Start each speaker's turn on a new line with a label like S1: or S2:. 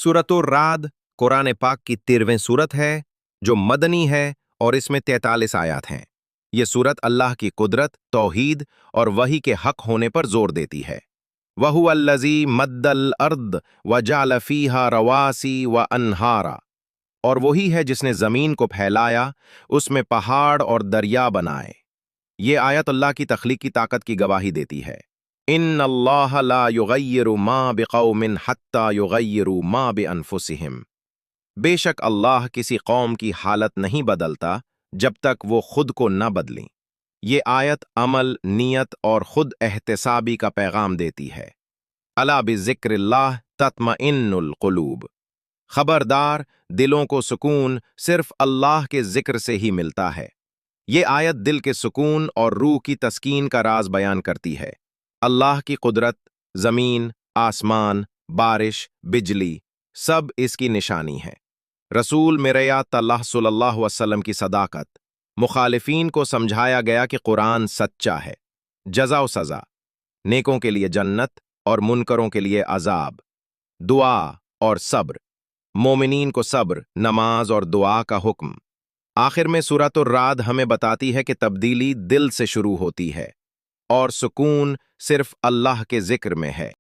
S1: सूरतुर राद कुरान पाक की 13वीं सूरत है जो मदनी है और इसमें 43 आयत हैं। ये सूरत अल्लाह की कुदरत, तौहीद और वही के हक होने पर जोर देती है। वहुवल्लज़ी मद्दल अर्द वजअल फ़ीहा रवासी व अनहारा, और वही है जिसने ज़मीन को फैलाया, उसमें पहाड़ और दरिया बनाए। ये आयत अल्लाह की तख्लीक की ताकत की गवाही देती है। इन्नल्लाह ला युगय्यिरु मा बिक़ौमिन हत्ता युगय्यिरु मा बिअनफुसिहिम। बेशक अल्लाह किसी कौम की हालत नहीं बदलता जब तक वो खुद को न बदलें। ये आयत अमल, नियत और खुद एहतिसाबी का पैगाम देती है। अला बिज़िक्रिल्लाह तत्मइन्नुल क़ुलूब। खबरदार, दिलों को सुकून सिर्फ अल्लाह के जिक्र से ही मिलता है। ये आयत दिल के सुकून और रूह की तस्कीन का राज बयान करती है। अल्लाह की कुदरत, ज़मीन, आसमान, बारिश, बिजली, सब इसकी निशानी है। रसूल मिरयात अल्लाह सल्लल्लाहु अलैहि वसल्लम की सदाकत, मुखालिफीन को समझाया गया कि कुरान सच्चा है। जज़ा व सज़ा, नेकों के लिए जन्नत और मुनकरों के लिए अजाब। दुआ और सब्र, मोमिनीन को सब्र, नमाज और दुआ का हुक्म। आखिर में सूरतुर राद हमें बताती है कि तब्दीली दिल से शुरू होती है और सुकून सिर्फ अल्लाह के जिक्र में है।